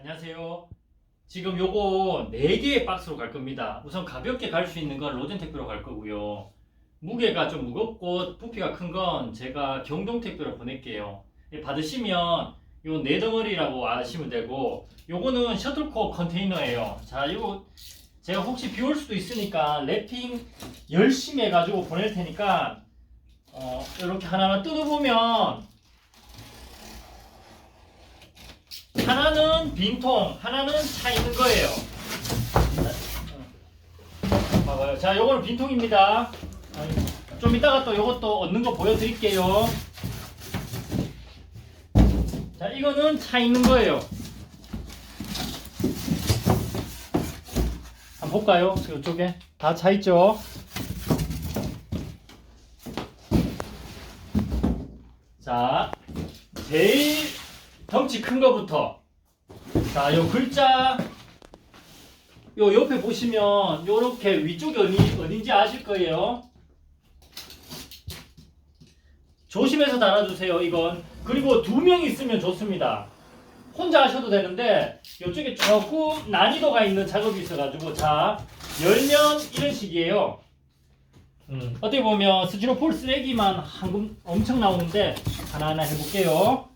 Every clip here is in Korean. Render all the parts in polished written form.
안녕하세요. 지금 요거 4개의 박스로 갈 겁니다. 우선 가볍게 갈 수 있는 건 로젠 택배로 갈 거고요. 무게가 좀 무겁고 부피가 큰 건 제가 경동 택배로 보낼게요. 받으시면 요 4덩어리라고 아시면 되고, 요거는 셔틀콕 컨테이너예요. 자, 이거 제가 혹시 비 올 수도 있으니까 랩핑 열심히 해가지고 보낼 테니까 이렇게 하나하나 뜯어보면 하나는 빈통, 하나는 차 있는 거예요. 봐봐요. 자, 요거는 빈통입니다. 좀 이따가 또 요것도 얻는 거 보여드릴게요. 자, 이거는 차 있는 거예요. 한번 볼까요? 이쪽에 다 차 있죠? 자, 제일 덩치 큰 거부터. 자, 요 글자 요 옆에 보시면 요렇게 위쪽이 어딘지 아실 거예요. 조심해서 달아주세요, 이건. 그리고 2명 있으면 좋습니다. 혼자 하셔도 되는데 이쪽에 조금 난이도가 있는 작업이 있어가지고, 자, 열면 이런 식이에요. 어떻게 보면 스티로폴 쓰레기만 엄청 나오는데 하나하나 해볼게요.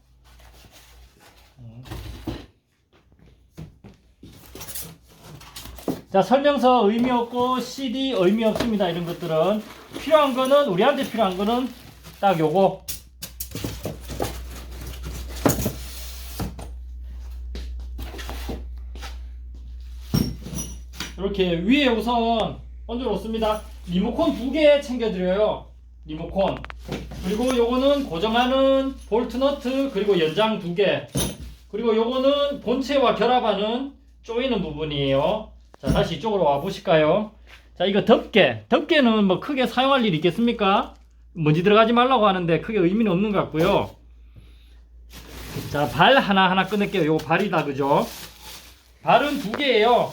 자, 설명서 의미 없고 CD 의미 없습니다. 이런 것들은 필요한 거는, 우리한테 필요한 거는 딱 요거. 이렇게 위에 우선 얹어 놓습니다. 리모컨 2개 챙겨드려요. 리모컨. 그리고 요거는 고정하는 볼트 너트, 그리고 연장 2개. 그리고 요거는 본체와 결합하는 조이는 부분이에요. 자, 다시 이쪽으로 와 보실까요? 자, 이거 덮개. 덮개는 뭐 크게 사용할 일이 있겠습니까? 먼지 들어가지 말라고 하는데 크게 의미는 없는 것 같고요. 자, 발 하나하나 끊을게요. 요거 발이다, 그죠? 발은 2개예요.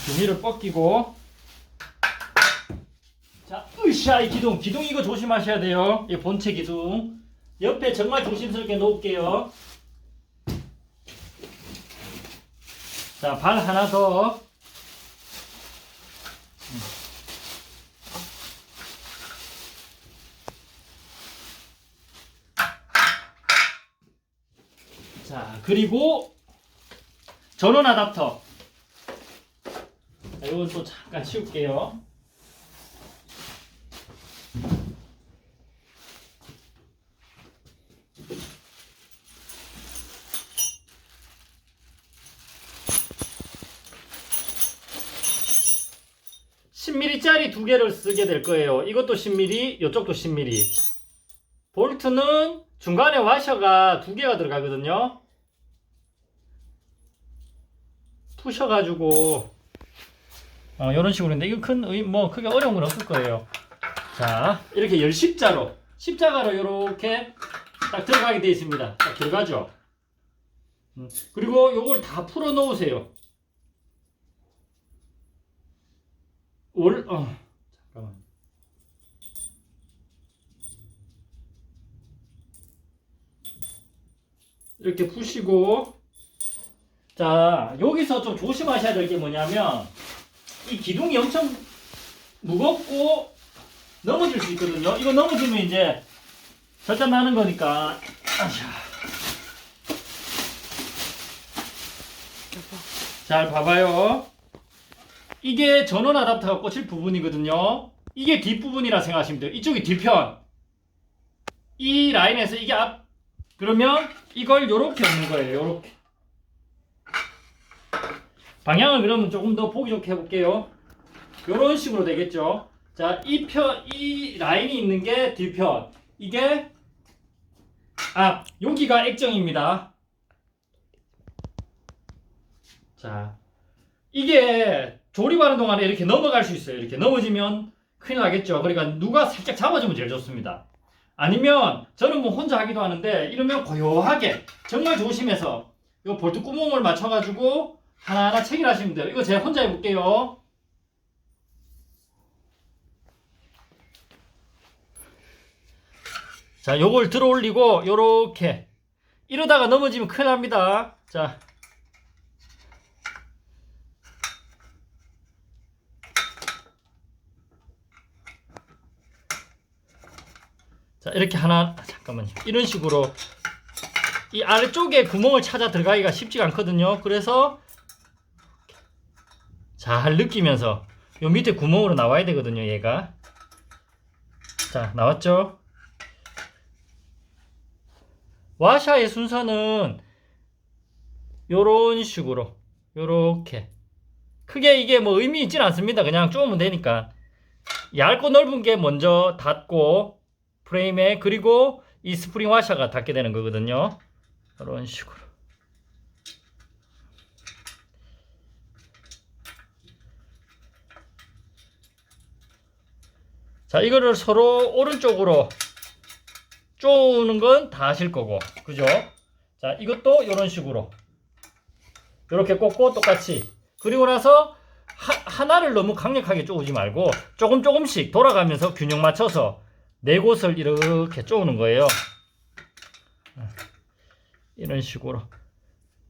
비닐을 벗기고. 자, 으쌰, 이 기둥. 기둥 이거 조심하셔야 돼요. 이 본체 기둥. 옆에 정말 조심스럽게 놓을게요. 자, 발 하나 더. 자, 그리고 전원 아답터. 자, 이건 또 잠깐 치울게요. (10mm짜리) 2개를 쓰게 될 거예요. 이것도 10mm, 이쪽도 10mm. 볼트는 중간에 와셔가 2개가 들어가거든요. 푸셔가지고 이런 식으로. 있는데 이거 뭐 크게 어려운 건 없을 거예요. 자, 이렇게 십자가로 이렇게 딱 들어가게 되어 있습니다. 딱 들어가죠. 그리고 요걸 다 풀어 놓으세요. 잠깐만. 이렇게 푸시고. 자, 여기서 좀 조심하셔야 될 게 뭐냐면, 이 기둥이 엄청 무겁고 넘어질 수 있거든요. 이거 넘어지면 이제 절단 나는 거니까. 잘 봐봐요. 이게 전원 아답터가 꽂힐 부분이거든요. 이게 뒷부분이라 생각하시면 돼요. 이쪽이 뒤편. 이 라인에서 이게 앞. 그러면 이걸 요렇게 얹는 거예요. 요렇게. 방향을 그러면 조금 더 보기 좋게 해볼게요. 요런 식으로 되겠죠. 자, 이 라인이 있는 게 뒤편. 이게 앞. 여기가 액정입니다. 자, 이게 조립하는 동안에 이렇게 넘어갈 수 있어요. 이렇게 넘어지면 큰일 나겠죠. 그러니까 누가 살짝 잡아주면 제일 좋습니다. 아니면 저는 뭐 혼자 하기도 하는데, 이러면 고요하게 정말 조심해서 요 볼트 구멍을 맞춰가지고 하나하나 체결하시면 돼요. 이거 제가 혼자 해볼게요. 자, 요걸 들어 올리고 요렇게 이러다가 넘어지면 큰일 납니다. 자. 자, 이렇게 하나, 잠깐만요. 이런 식으로 이 아래쪽에 구멍을 찾아 들어가기가 쉽지가 않거든요. 그래서 잘 느끼면서 요 밑에 구멍으로 나와야 되거든요, 얘가. 자, 나왔죠? 와샤의 순서는 요런 식으로, 요렇게. 크게 이게 뭐 의미 있진 않습니다. 그냥 쪼으면 되니까. 얇고 넓은 게 먼저 닿고, 프레임에, 그리고 이 스프링 와샤가 닿게 되는 거거든요. 이런 식으로. 자, 이거를 서로 오른쪽으로 쪼는 건 다 하실 거고, 그죠? 자, 이것도 이런 식으로 이렇게 꽂고 똑같이. 그리고 나서 하나를 너무 강력하게 쪼우지 말고 조금씩 돌아가면서 균형 맞춰서 네 곳을 이렇게 쪼우는 거예요. 이런 식으로.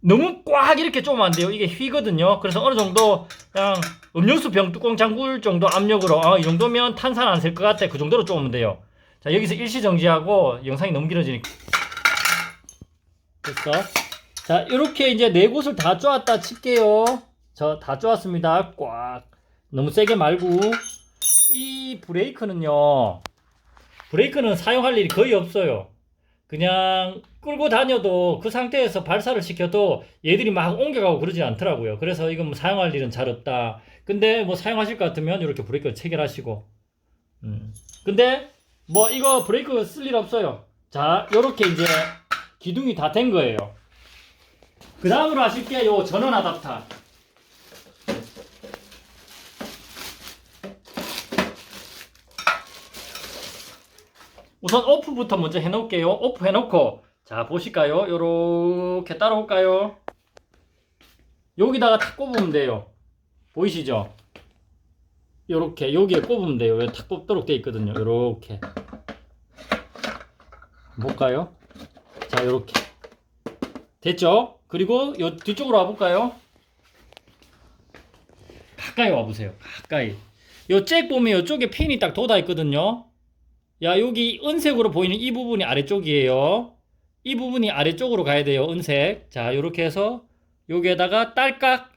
너무 꽉 이렇게 쪼으면 안 돼요. 이게 휘거든요. 그래서 어느 정도 그냥 음료수 병 뚜껑 잠글 정도 압력으로, 이 정도면 탄산 안 셀 것 같아. 그 정도로 쪼으면 돼요. 자, 여기서 일시정지하고 영상이 너무 길어지니까. 됐어. 자, 이렇게 이제 네 곳을 다 쪼았다 칠게요. 저 다 쪼았습니다. 꽉. 너무 세게 말고. 이 브레이크는요, 브레이크는 사용할 일이 거의 없어요. 그냥 끌고 다녀도 그 상태에서 발사를 시켜도 얘들이 막 옮겨가고 그러지 않더라고요. 그래서 이건 뭐 사용할 일은 잘 없다. 근데 뭐 사용하실 것 같으면 이렇게 브레이크를 체결하시고. 근데 뭐 이거 브레이크 쓸 일 없어요. 자, 요렇게 이제 기둥이 다 된 거예요. 그 다음으로 하실 게 요 전원 아답터. 우선 오프부터 먼저 해놓을게요. 오프 해놓고, 자, 보실까요? 요렇게 따라올까요? 여기다가 탁 꼽으면 돼요. 보이시죠? 요렇게 여기에 꼽으면 돼요. 왜 탁 꼽도록 돼 있거든요. 요렇게 볼까요? 자, 요렇게 됐죠? 그리고 요 뒤쪽으로 와볼까요? 가까이 와보세요. 가까이. 요 잭 보면 요쪽에 핀이 딱 돋아 있거든요. 야, 여기 은색으로 보이는 이 부분이 아래쪽이에요. 이 부분이 아래쪽으로 가야 돼요. 은색. 자, 요렇게 해서 여기에다가 딸깍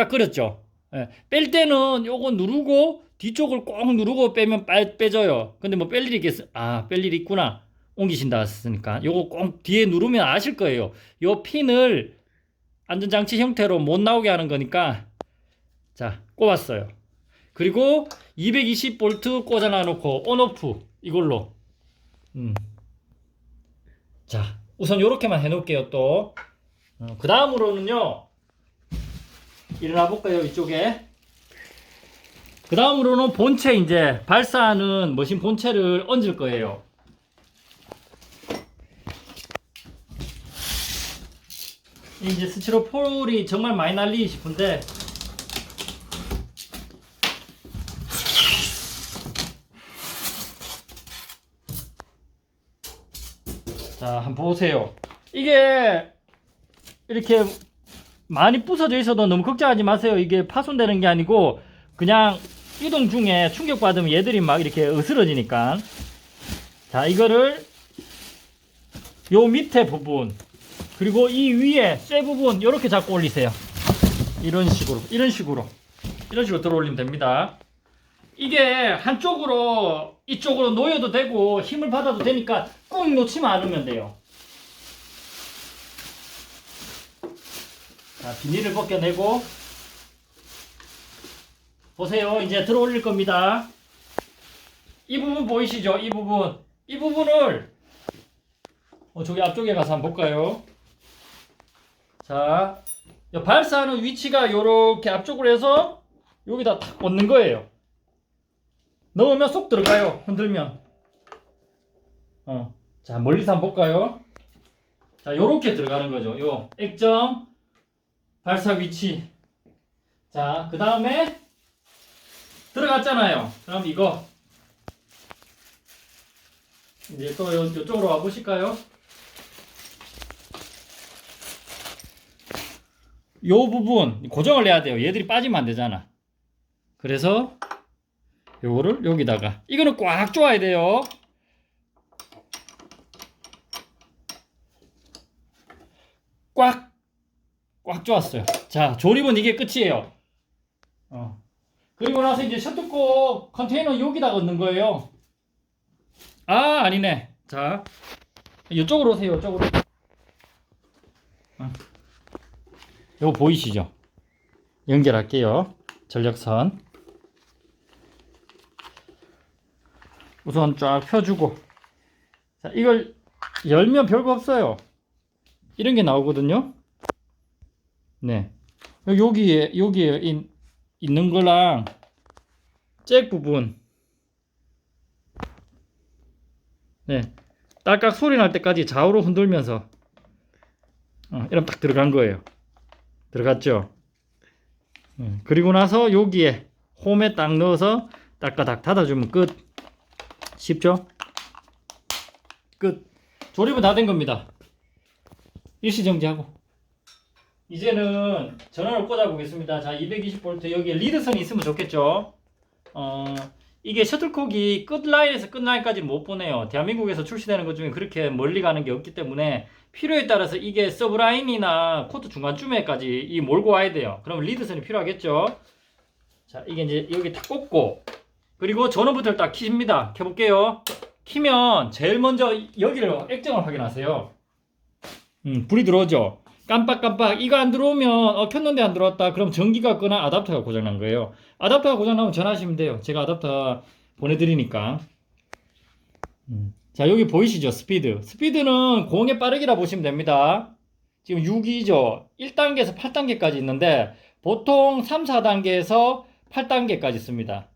끓였죠. 예, 뺄 때는 요거 누르고 뒤쪽을 꼭 누르고 빼면 빼져요. 근데 뭐 뺄 일이 있겠어? 뺄 일이 있구나. 옮기신다 했으니까 요거 꼭 뒤에 누르면 아실 거예요. 요 핀을 안전장치 형태로 못 나오게 하는 거니까. 자, 꼽았어요. 그리고 220V 꽂아놔 놓고 온오프 이걸로. 자, 우선 요렇게만 해 놓을게요. 또 그 다음으로는요, 일어나 볼까요? 이쪽에. 그 다음으로는 본체, 이제 발사하는 머신 본체를 얹을 거예요. 이제 스티로폴이 정말 많이 날리기 싶은데, 자, 한번 보세요. 이게 이렇게 많이 부서져 있어도 너무 걱정하지 마세요. 이게 파손되는 게 아니고 그냥 이동 중에 충격받으면 얘들이 막 이렇게 으스러지니까. 자, 이거를 요 밑에 부분 그리고 이 위에 쇠 부분 이렇게 잡고 올리세요. 이런 식으로 들어 올리면 됩니다. 이게 한쪽으로 이쪽으로 놓여도 되고 힘을 받아도 되니까 꾹 놓지만 않으면 돼요. 자, 비닐을 벗겨내고 보세요. 이제 들어 올릴 겁니다. 이 부분 보이시죠? 이 부분을 저기 앞쪽에 가서 한번 볼까요? 자, 발사하는 위치가 요렇게 앞쪽으로 해서 여기다 탁 꽂는 거예요. 넣으면 쏙 들어가요. 흔들면. 자, 멀리서 한번 볼까요? 자, 요렇게 들어가는 거죠. 요 액정 발사 위치. 자, 그 다음에 들어갔잖아요. 그럼 이거 이제 또 이쪽으로 와 보실까요? 요 부분 고정을 해야 돼요. 얘들이 빠지면 안 되잖아. 그래서 요거를 여기다가, 이거는 꽉 조아야 돼요. 꽉 조았어요. 자, 조립은 이게 끝이에요. 그리고 나서 이제 셔틀콕 컨테이너 여기다가 넣는 거예요. 아, 아니네. 자, 이쪽으로 오세요. 이쪽으로. 요거 보이시죠? 연결할게요. 전력선. 우선 쫙 펴주고. 자, 이걸 열면 별거 없어요. 이런 게 나오거든요. 네. 여기에 있는 거랑 잭 부분. 네. 딸깍 소리 날 때까지 좌우로 흔들면서 이러면 딱 들어간 거예요. 들어갔죠? 그리고 나서 여기에 홈에 딱 넣어서 따까닥 닫아주면 끝. 쉽죠? 끝. 조립은 다 된 겁니다. 일시정지하고. 이제는 전원을 꽂아보겠습니다. 자, 220V 여기에 리드선이 있으면 좋겠죠? 이게 셔틀콕이 끝라인에서 끝라인까지 못 보내요. 대한민국에서 출시되는 것 중에 그렇게 멀리 가는 게 없기 때문에 필요에 따라서 이게 서브라인이나 코트 중간쯤에까지 이 몰고 와야 돼요. 그러면 리드선이 필요하겠죠? 자, 이게 이제 여기 딱 꽂고, 그리고 전원 버튼을 딱 킵니다. 켜볼게요. 키면 제일 먼저 여기를 액정을 확인하세요. 불이 들어오죠? 깜빡깜빡. 이거 안 들어오면 켰는데 안 들어왔다. 그럼 전기가 끄나 아답터가 고장난 거예요. 아답터가 고장나면 전화하시면 돼요. 제가 아답터 보내드리니까. 자, 여기 보이시죠? 스피드. 스피드는 공의 빠르기라 보시면 됩니다. 지금 6이죠. 1단계에서 8단계까지 있는데 보통 3, 4단계에서 8단계까지 있습니다.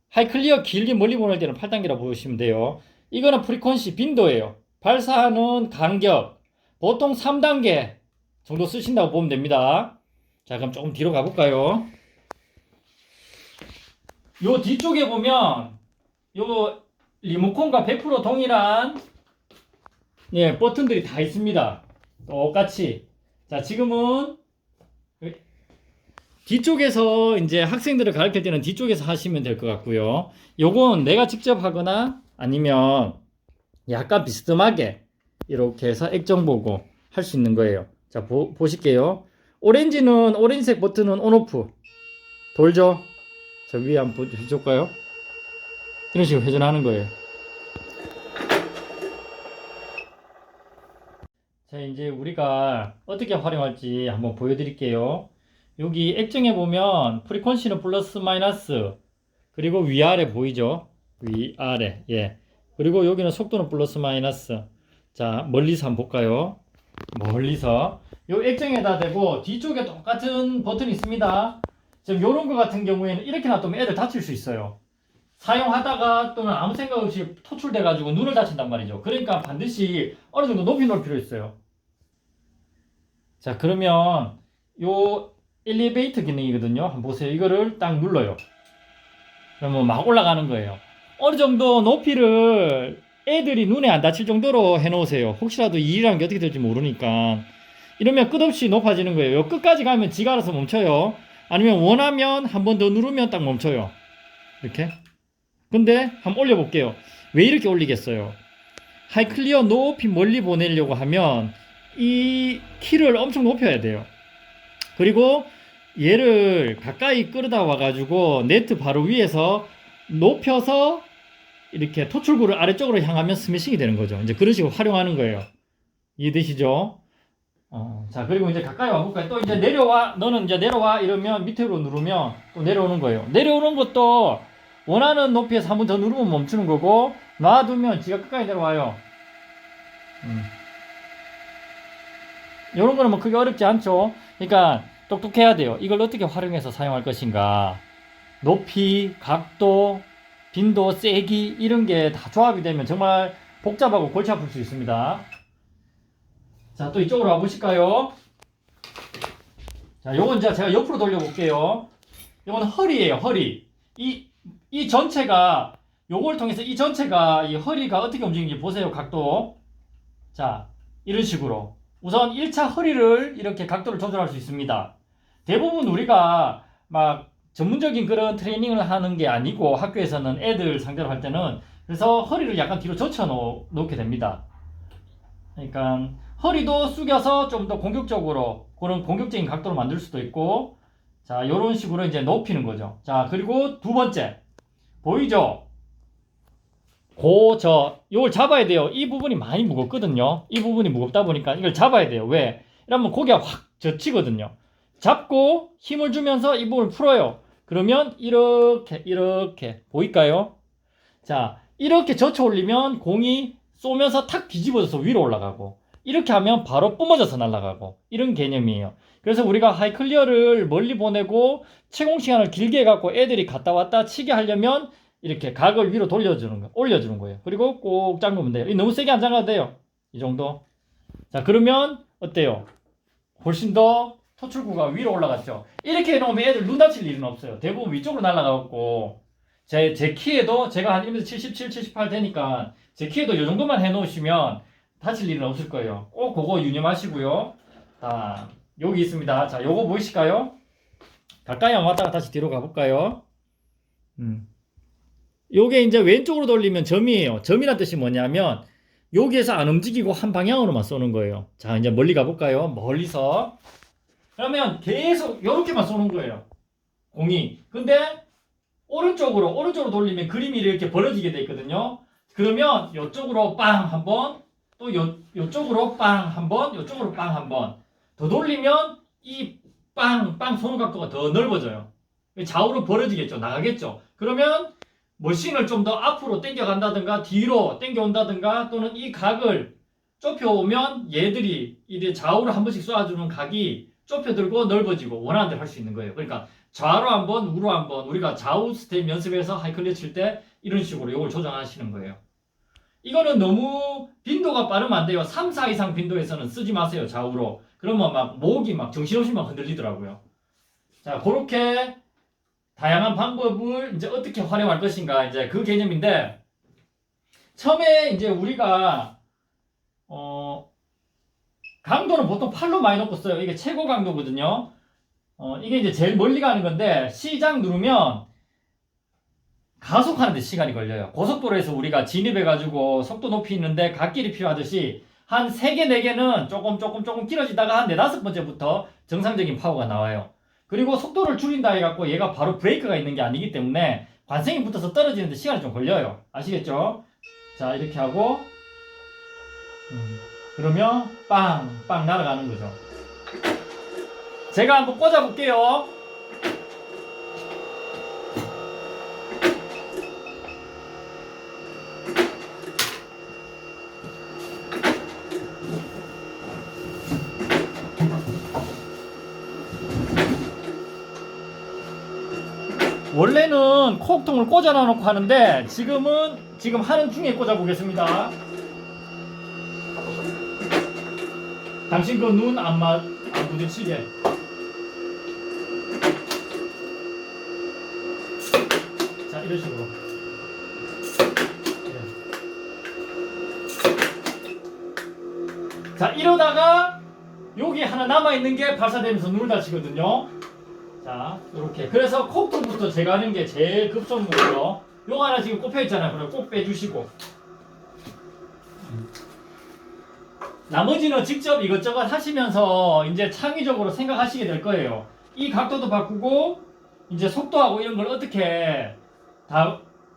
하이클리어 길게 멀리 보낼 때는 8단계라 보시면 돼요. 이거는 프리퀀시 빈도예요. 발사하는 간격. 보통 3단계 정도 쓰신다고 보면 됩니다. 자, 그럼 조금 뒤로 가볼까요? 요 뒤쪽에 보면 요 리모컨과 100% 동일한 버튼들이 다 있습니다. 똑같이. 자, 지금은 뒤쪽에서 이제 학생들을 가르칠 때는 뒤쪽에서 하시면 될 것 같고요. 요건 내가 직접 하거나 아니면 약간 비스듬하게 이렇게 해서 액정 보고 할 수 있는 거예요. 자, 보실게요. 오렌지색 버튼은 온오프. 돌죠? 저 위에 한번 해줄까요? 이런 식으로 회전하는 거예요. 자, 이제 우리가 어떻게 활용할지 한번 보여드릴게요. 여기 액정에 보면 프리퀀시는 플러스 마이너스, 그리고 위아래 보이죠? 위아래. 예. 그리고 여기는 속도는 플러스 마이너스. 자, 멀리서 한번 볼까요? 멀리서. 요 액정에다 대고 뒤쪽에 똑같은 버튼이 있습니다. 지금 요런 거 같은 경우에는 이렇게 놔두면 애들 다칠 수 있어요. 사용하다가 또는 아무 생각 없이 토출돼 가지고 눈을 다친단 말이죠. 그러니까 반드시 어느 정도 높이 놓을 필요 있어요. 자, 그러면 요 엘리베이터 기능이거든요. 한번 보세요. 이거를 딱 눌러요. 그러면 막 올라가는 거예요. 어느 정도 높이를 애들이 눈에 안 다칠 정도로 해놓으세요. 혹시라도 일이라는 게 어떻게 될지 모르니까. 이러면 끝없이 높아지는 거예요. 요 끝까지 가면 지가 알아서 멈춰요. 아니면 원하면 한 번 더 누르면 딱 멈춰요. 이렇게. 근데 한번 올려볼게요. 왜 이렇게 올리겠어요? 하이클리어 높이 멀리 보내려고 하면 이 키를 엄청 높여야 돼요. 그리고 얘를 가까이 끌어다 와가지고 네트 바로 위에서 높여서 이렇게 토출구를 아래쪽으로 향하면 스매싱이 되는 거죠. 이제 그런 식으로 활용하는 거예요. 이해되시죠? 자, 그리고 이제 가까이 와볼까요? 또 이제 내려와, 너는 이제 내려와 이러면 밑으로 누르면 또 내려오는 거예요. 내려오는 것도 원하는 높이에서 한 번 더 누르면 멈추는 거고, 놔두면 지가 끝까지 내려와요. 이런 거는 뭐 크게 어렵지 않죠. 그러니까 똑똑해야 돼요. 이걸 어떻게 활용해서 사용할 것인가. 높이, 각도, 빈도, 세기 이런 게 다 조합이 되면 정말 복잡하고 골치 아플 수 있습니다. 자, 또 이쪽으로 와보실까요? 자, 요건 이제 제가 옆으로 돌려볼게요. 요건 허리예요, 허리. 이 전체가, 요걸 통해서 이 전체가, 이 허리가 어떻게 움직이는지 보세요, 각도. 자, 이런 식으로. 우선 1차 허리를 이렇게 각도를 조절할 수 있습니다. 대부분 우리가 막 전문적인 그런 트레이닝을 하는 게 아니고 학교에서는 애들 상대로 할 때는 그래서 허리를 약간 뒤로 젖혀 놓게 됩니다. 그러니까 허리도 숙여서 좀 더 공격적으로 그런 공격적인 각도로 만들 수도 있고, 자, 요런 식으로 이제 높이는 거죠. 자, 그리고 두 번째 보이죠? 요걸 잡아야 돼요. 이 부분이 많이 무겁거든요. 이 부분이 무겁다 보니까 이걸 잡아야 돼요. 왜? 이러면 고기가 확 젖히거든요. 잡고 힘을 주면서 이 부분을 풀어요. 그러면 이렇게 보일까요? 자, 이렇게 젖혀 올리면 공이 쏘면서 탁 뒤집어져서 위로 올라가고, 이렇게 하면 바로 뿜어져서 날아가고, 이런 개념이에요. 그래서 우리가 하이클리어를 멀리 보내고 채공 시간을 길게 해갖고 애들이 갔다 왔다 치게 하려면 이렇게 각을 위로 올려주는 거예요. 그리고 꼭 잠그면 돼요. 너무 세게 안 잠가도 돼요. 이 정도. 자, 그러면 어때요? 훨씬 더 토출구가 위로 올라갔죠. 이렇게 해놓으면 애들 눈 다칠 일은 없어요. 대부분 위쪽으로 날아가고, 제 키에도 제가 한 1m 77, 78 되니까 제 키에도 이 정도만 해놓으시면 다칠 일은 없을 거예요. 꼭 그거 유념하시고요. 자, 여기 있습니다. 자, 요거 보이실까요? 가까이 한번 왔다가 다시 뒤로 가볼까요? 요게 이제 왼쪽으로 돌리면 점이에요. 점이란 뜻이 뭐냐면 여기에서 안 움직이고 한 방향으로만 쏘는 거예요. 자, 이제 멀리 가볼까요? 멀리서. 그러면 계속 이렇게만 쏘는 거예요. 공이. 근데 오른쪽으로 돌리면 그림이 이렇게 벌어지게 돼 있거든요. 그러면 이쪽으로 빵 한 번, 또 요쪽으로 빵 한 번, 요쪽으로 빵 한 번. 더 돌리면 이 빵 쏘는 각도가 더 넓어져요. 좌우로 벌어지겠죠. 나가겠죠. 그러면 머신을 좀 더 앞으로 당겨 간다든가 뒤로 당겨 온다든가, 또는 이 각을 좁혀 오면 얘들이 이제 좌우로 한 번씩 쏘아주는 각이 좁혀들고 넓어지고 원하는 대로 할 수 있는 거예요. 그러니까 좌로 한 번, 우로 한 번, 우리가 좌우 스텝 연습해서 하이클리어 칠 때 이런 식으로 이걸 조정하시는 거예요. 이거는 너무 빈도가 빠르면 안 돼요. 3, 4 이상 빈도에서는 쓰지 마세요. 좌우로. 그러면 막 목이 막 정신없이 막 흔들리더라고요. 자, 그렇게 다양한 방법을 이제 어떻게 활용할 것인가, 이제 그 개념인데, 처음에 이제 우리가 강도는 보통 8로 많이 놓고 써요. 이게 최고 강도거든요. 이게 이제 제일 멀리 가는 건데, 시작 누르면 가속하는데 시간이 걸려요. 고속도로에서 우리가 진입해가지고 속도 높이 있는데 갓길이 필요하듯이 한 3개, 4개는 조금 길어지다가 한 4, 5번째부터 정상적인 파워가 나와요. 그리고 속도를 줄인다 해갖고 얘가 바로 브레이크가 있는 게 아니기 때문에 관성이 붙어서 떨어지는데 시간이 좀 걸려요. 아시겠죠? 자, 이렇게 하고 그러면 빵 날아가는 거죠. 제가 한번 꽂아 볼게요. 원래는 코옥통을 꽂아 놔놓고 하는데 지금 하는 중에 꽂아 보겠습니다. 당신 그 눈 안 부딪히게. 자, 이런 식으로. 자, 이러다가 여기 하나 남아있는 게 발사되면서 눈을 다치거든요. 자, 이렇게. 그래서 콕통부터 제가 하는 게 제일 급선무고요. 요거 하나 지금 꼽혀 있잖아요. 그럼 꼭 빼주시고. 나머지는 직접 이것저것 하시면서 이제 창의적으로 생각하시게 될 거예요. 이 각도도 바꾸고, 이제 속도하고 이런 걸 어떻게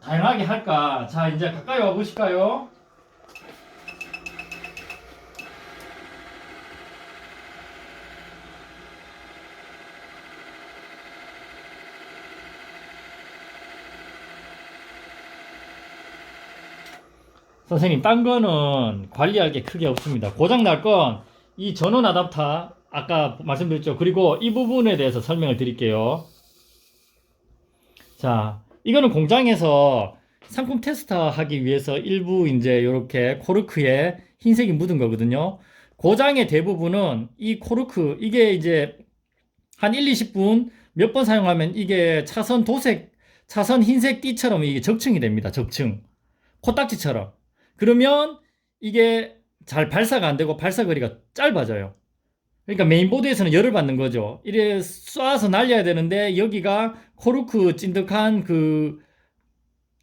다양하게 할까. 자, 이제 가까이 와 보실까요? 선생님, 딴 거는 관리할 게 크게 없습니다. 고장 날 건 이 전원 아답터 아까 말씀드렸죠. 그리고 이 부분에 대해서 설명을 드릴게요. 자, 이거는 공장에서 상품 테스터 하기 위해서 일부 이제 이렇게 코르크에 흰색이 묻은 거거든요. 고장의 대부분은 이 코르크, 이게 이제 한 1, 20분 몇 번 사용하면 이게 차선 흰색 띠처럼 이게 적층이 됩니다. 적층. 코딱지처럼. 그러면 이게 잘 발사가 안 되고 발사 거리가 짧아져요. 그러니까 메인보드에서는 열을 받는 거죠. 이래 쏴서 날려야 되는데 여기가 코르크 찐득한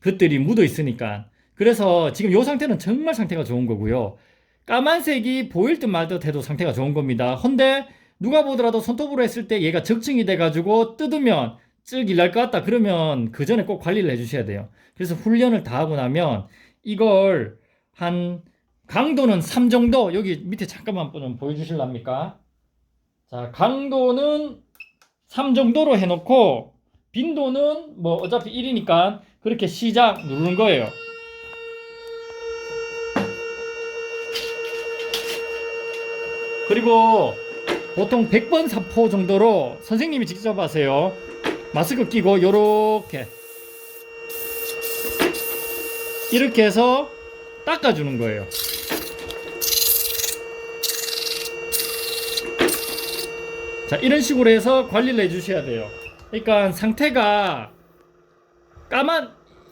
것들이 묻어 있으니까. 그래서 지금 이 상태는 정말 상태가 좋은 거고요. 까만색이 보일 듯 말 듯 해도 상태가 좋은 겁니다. 근데 누가 보더라도 손톱으로 했을 때 얘가 적층이 돼가지고 뜯으면 쭉 일날 것 같다. 그러면 그 전에 꼭 관리를 해주셔야 돼요. 그래서 훈련을 다 하고 나면 이걸 한 강도는 3 정도, 여기 밑에 잠깐만 좀 보여주실랍니까? 자, 강도는 3 정도로 해놓고 빈도는 뭐 어차피 1이니까 그렇게 시작 누르는 거예요. 그리고 보통 100번 사포 정도로 선생님이 직접 하세요. 마스크 끼고 요렇게 이렇게 해서 닦아주는 거예요. 자, 이런 식으로 해서 관리를 해주셔야 돼요. 그러니까 상태가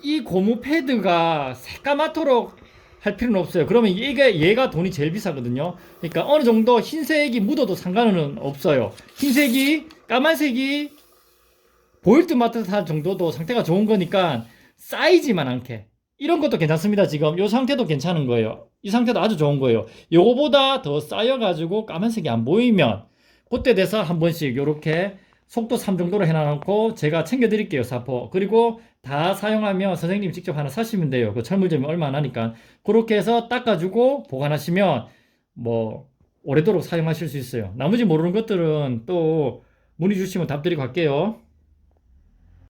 이 고무 패드가 새까맣도록 할 필요는 없어요. 그러면 얘가 돈이 제일 비싸거든요. 그러니까 어느 정도 흰색이 묻어도 상관은 없어요. 흰색이, 까만색이 보일 듯 말 듯 할 정도도 상태가 좋은 거니까 쌓이지만 않게. 이런 것도 괜찮습니다. 지금 이 상태도 괜찮은 거예요. 이 상태도 아주 좋은 거예요. 요거보다 더 쌓여가지고 까만색이 안 보이면 그때 돼서 한 번씩 요렇게 속도 3 정도로 해놔놓고 제가 챙겨드릴게요. 사포. 그리고 다 사용하면 선생님 직접 하나 사시면 돼요. 그 철물점이 얼마 안 하니까. 그렇게 해서 닦아주고 보관하시면 뭐 오래도록 사용하실 수 있어요. 나머지 모르는 것들은 또 문의 주시면 답 드리고 갈게요.